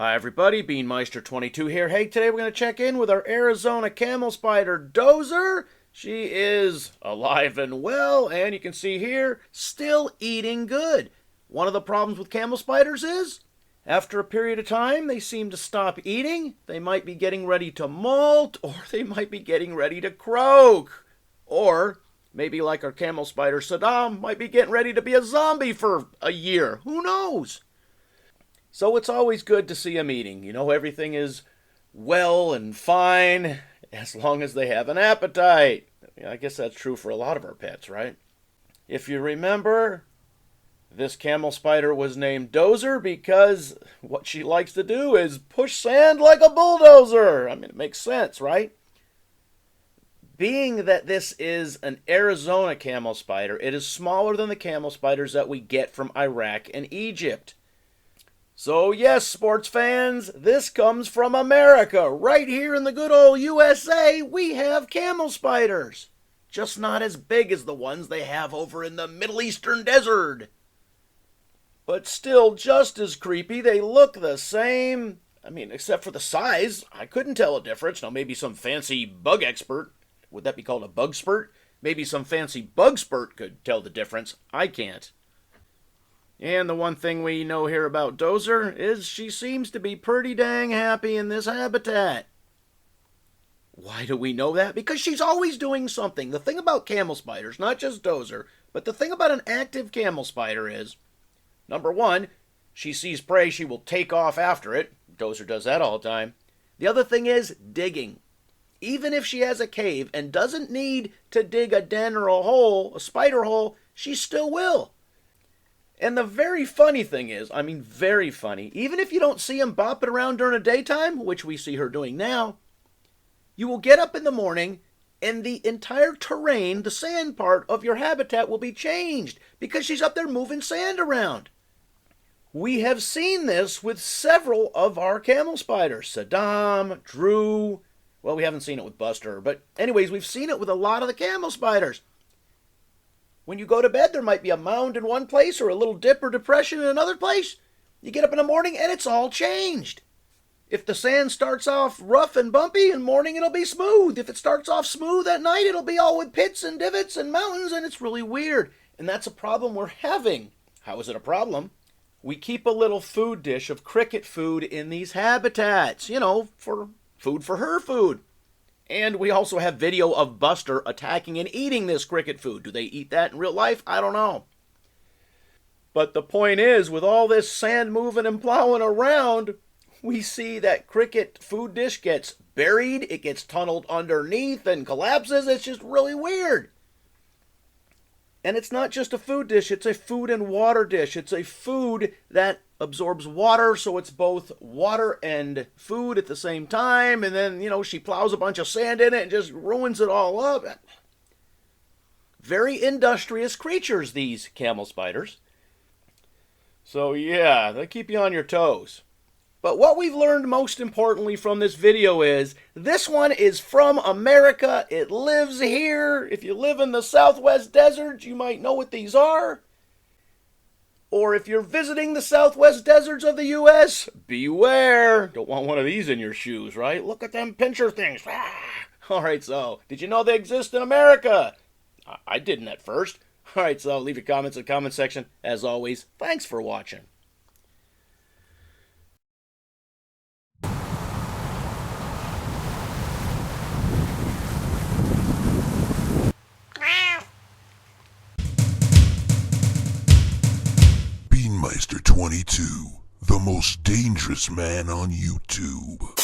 Hi everybody, Beanmeister22 here. Hey, today we're going to check in with our Arizona camel spider, Dozer. She is alive and well, and you can see here, still eating good. One of the problems with camel spiders is, after a period of time, they seem to stop eating. They might be getting ready to molt, or they might be getting ready to croak. Or, maybe like our camel spider, Saddam, might be getting ready to be a zombie for a year. Who knows? So it's always good to see them eating. You know, everything is well and fine as long as they have an appetite. I guess that's true for a lot of our pets, right? If you remember, this camel spider was named Dozer because what she likes to do is push sand like a bulldozer. I mean, it makes sense, right? Being that this is an Arizona camel spider, it is smaller than the camel spiders that we get from Iraq and Egypt. So yes, sports fans, this comes from America. Right here in the good old USA, we have camel spiders. Just not as big as the ones they have over in the Middle Eastern desert. But still just as creepy. They look the same. I mean, except for the size. I couldn't tell a difference. Now, maybe some fancy bug expert. Would that be called a bug spurt? Maybe some fancy bug spurt could tell the difference. I can't. And the one thing we know here about Dozer is she seems to be pretty dang happy in this habitat. Why do we know that? Because she's always doing something. The thing about camel spiders, not just Dozer, but the thing about an active camel spider is, number one, she sees prey, she will take off after it. Dozer does that all the time. The other thing is digging. Even if she has a cave and doesn't need to dig a den or a hole, a spider hole, she still will. And the very funny thing is, I mean very funny, even if you don't see them bopping around during the daytime, which we see her doing now, you will get up in the morning and the entire terrain, the sand part of your habitat will be changed because she's up there moving sand around. We have seen this with several of our camel spiders. Saddam, Drew, well, we haven't seen it with Buster, but anyways, we've seen it with a lot of the camel spiders. When you go to bed, there might be a mound in one place or a little dip or depression in another place. You get up in the morning and it's all changed. If the sand starts off rough and bumpy, in the morning it'll be smooth. If it starts off smooth at night, it'll be all with pits and divots and mountains, and it's really weird. And that's a problem we're having. How is it a problem? We keep a little food dish of cricket food in these habitats, you know, for food for her food. And we also have video of Buster attacking and eating this cricket food. Do they eat that in real life? I don't know. But the point is, with all this sand moving and plowing around, we see that cricket food dish gets buried, it gets tunneled underneath and collapses. It's just really weird. And it's not just a food dish, it's a food and water dish. It's a food that absorbs water, so it's both water and food at the same time. And then, you know, she plows a bunch of sand in it and just ruins it all up. Very industrious creatures, these camel spiders. So yeah, they keep you on your toes. But what we've learned most importantly from this video is, this one is from America. It lives here. If you live in the Southwest deserts, you might know what these are. Or if you're visiting the Southwest deserts of the U.S., beware. Don't want one of these in your shoes, right? Look at them pincher things. All right, so, did you know they exist in America? I didn't at first. All right, so leave your comments in the comment section. As always, thanks for watching. Beanmeister22, the most dangerous man on YouTube.